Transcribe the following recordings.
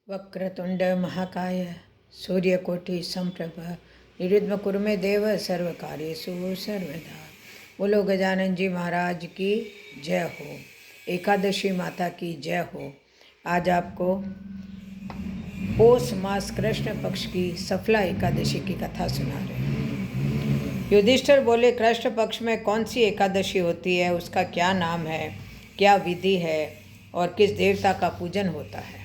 वक्रतुंड महाकाय सूर्यकोटि संप्रभ निर्विघ्नं कुरु मे देव सर्वकार्येषु सर्वदा। बोलो गजानन जी महाराज की जय हो। एकादशी माता की जय हो। आज आपको पौष मास कृष्ण पक्ष की सफला एकादशी की कथा सुना रहे हैं। युधिष्ठिर बोले, कृष्ण पक्ष में कौन सी एकादशी होती है, उसका क्या नाम है, क्या विधि है और किस देवता का पूजन होता है।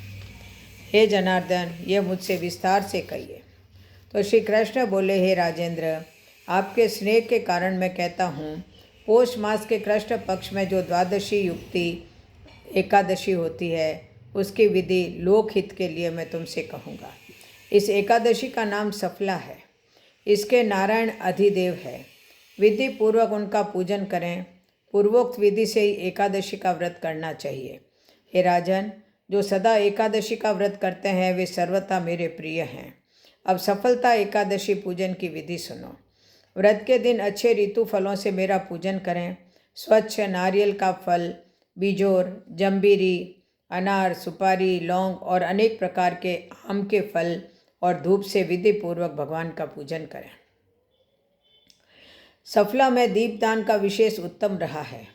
हे जनार्दन, ये मुझसे विस्तार से कहिए। तो श्री कृष्ण बोले, हे राजेंद्र, आपके स्नेह के कारण मैं कहता हूँ, पौष मास के कृष्ण पक्ष में जो द्वादशी युक्ति एकादशी होती है, उसकी विधि लोकहित के लिए मैं तुमसे कहूँगा। इस एकादशी का नाम सफला है। इसके नारायण अधिदेव है। विधि पूर्वक उनका पूजन करें। पूर्वोक्त विधि से ही एकादशी का व्रत करना चाहिए। हे राजन, जो सदा एकादशी का व्रत करते हैं वे सर्वथा मेरे प्रिय हैं। अब सफलता एकादशी पूजन की विधि सुनो। व्रत के दिन अच्छे ऋतु फलों से मेरा पूजन करें। स्वच्छ नारियल का फल, बिजोर, जम्बीरी, अनार, सुपारी, लौंग और अनेक प्रकार के आम के फल और धूप से विधि पूर्वक भगवान का पूजन करें। सफला में दीपदान का विशेष उत्तम रहा है।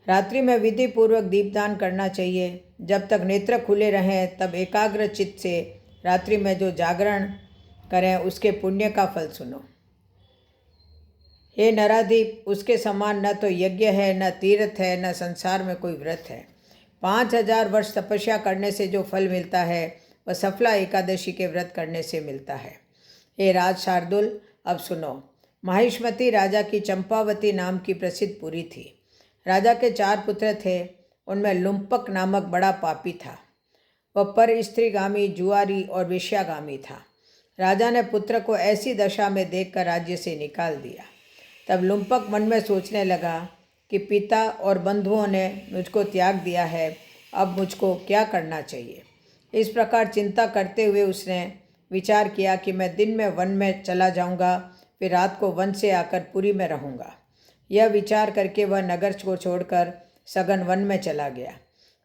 रात्रि में विधि पूर्वक दीपदान करना चाहिए। जब तक नेत्र खुले रहें तब एकाग्र चित्त से रात्रि में जो जागरण करें उसके पुण्य का फल सुनो। हे नराधीप, उसके समान न तो यज्ञ है, न तीर्थ है, न संसार में कोई व्रत है। 5000 वर्ष तपस्या करने से जो फल मिलता है वह सफला एकादशी के व्रत करने से मिलता है। हे राज शार्दुल, अब सुनो। माहिष्मती राजा की चंपावती नाम की प्रसिद्ध पुरी थी। राजा के 4 पुत्र थे। उनमें लुम्पक नामक बड़ा पापी था। वह पर स्त्रीगामी, जुआरी और वेश्यागामी था। राजा ने पुत्र को ऐसी दशा में देखकर राज्य से निकाल दिया। तब लुम्पक मन में सोचने लगा कि पिता और बंधुओं ने मुझको त्याग दिया है, अब मुझको क्या करना चाहिए। इस प्रकार चिंता करते हुए उसने विचार किया कि मैं दिन में वन में चला जाऊंगा, फिर रात को वन से आकर पुरी में रहूंगा। यह विचार करके वह नगर को छोड़कर सघन वन में चला गया।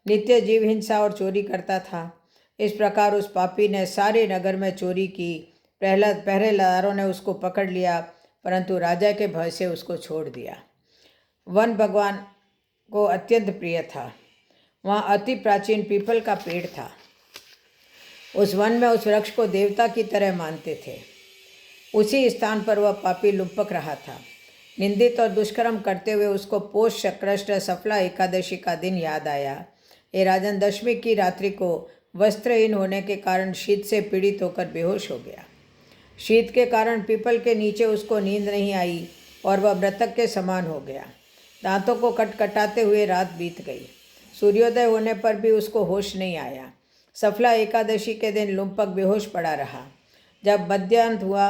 नित्य जीव हिंसा और चोरी करता था। इस प्रकार उस पापी ने सारे नगर में चोरी की। पहरेदारों ने उसको पकड़ लिया, परंतु राजा के भय से उसको छोड़ दिया। वन भगवान को अत्यंत प्रिय था। वहाँ अति प्राचीन पीपल का पेड़ था। उस वन में उस वृक्ष को देवता की तरह मानते थे। उसी स्थान पर वह पापी लुम्पक रहा था। निंदित और दुष्कर्म करते हुए उसको पौष कृष्ण सफला एकादशी का दिन याद आया। ये राजन, दशमी की रात्रि को वस्त्रहीन होने के कारण शीत से पीड़ित होकर बेहोश हो गया। शीत के कारण पीपल के नीचे उसको नींद नहीं आई और वह मृतक के समान हो गया। दांतों को कटकटाते हुए रात बीत गई। सूर्योदय होने पर भी उसको होश नहीं आया। सफला एकादशी के दिन लुम्पक बेहोश पड़ा रहा। जब मध्याह्न हुआ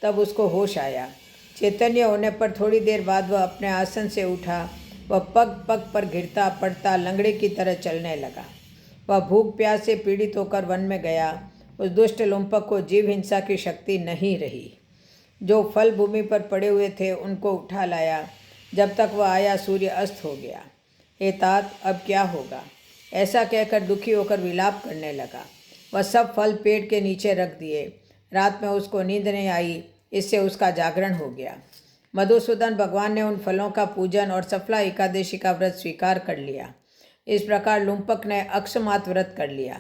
तब उसको होश आया। चैतन्य होने पर थोड़ी देर बाद वह अपने आसन से उठा। वह पग पग पर गिरता पड़ता लंगड़े की तरह चलने लगा। वह भूख प्यास से पीड़ित होकर वन में गया। उस दुष्ट लुम्पक को जीव हिंसा की शक्ति नहीं रही। जो फल भूमि पर पड़े हुए थे उनको उठा लाया। जब तक वह आया सूर्य अस्त हो गया। हे तात, अब क्या होगा, ऐसा कहकर दुखी होकर विलाप करने लगा। वह सब फल पेड़ के नीचे रख दिए। रात में उसको नींद नहीं आई, इससे उसका जागरण हो गया। मधुसूदन भगवान ने उन फलों का पूजन और सफला एकादशी का व्रत स्वीकार कर लिया। इस प्रकार लुम्पक ने अक्षमात व्रत कर लिया।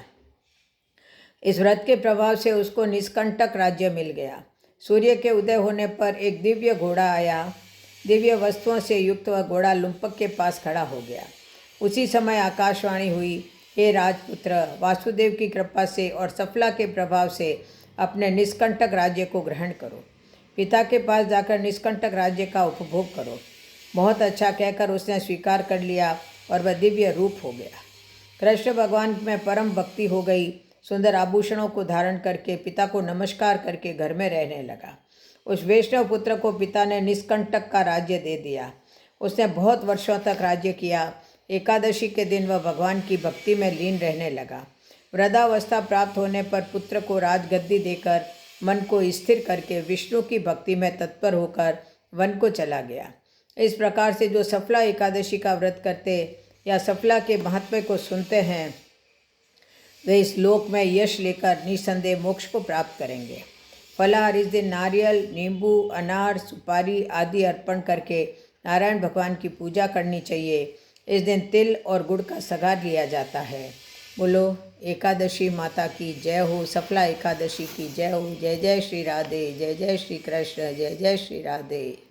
इस व्रत के प्रभाव से उसको निष्कंटक राज्य मिल गया। सूर्य के उदय होने पर एक दिव्य घोड़ा आया। दिव्य वस्तुओं से युक्त वह घोड़ा लुम्पक के पास खड़ा हो गया। उसी समय आकाशवाणी हुई, हे राजपुत्र, वासुदेव की कृपा से और सफला के प्रभाव से अपने निष्कंटक राज्य को ग्रहण करो। पिता के पास जाकर निष्कंटक राज्य का उपभोग करो। बहुत अच्छा कहकर उसने स्वीकार कर लिया और वह दिव्य रूप हो गया। कृष्ण भगवान में परम भक्ति हो गई। सुंदर आभूषणों को धारण करके पिता को नमस्कार करके घर में रहने लगा। उस वैष्णव पुत्र को पिता ने निष्कंटक का राज्य दे दिया। उसने बहुत वर्षों तक राज्य किया। एकादशी के दिन वह भगवान की भक्ति में लीन रहने लगा। वृद्धावस्था प्राप्त होने पर पुत्र को राजगद्दी देकर मन को स्थिर करके विष्णु की भक्ति में तत्पर होकर वन को चला गया। इस प्रकार से जो सफला एकादशी का व्रत करते या सफला के महात्म्य को सुनते हैं वे इस लोक में यश लेकर निसंदेह मोक्ष को प्राप्त करेंगे। फलाहार इस दिन नारियल, नींबू, अनार, सुपारी आदि अर्पण करके नारायण भगवान की पूजा करनी चाहिए। इस दिन तिल और गुड़ का सगार लिया जाता है। बोलो एकादशी माता की जय हो, सफला एकादशी की जय हो। जय जय श्री राधे, जय जय श्री कृष्ण, जय जय श्री राधे।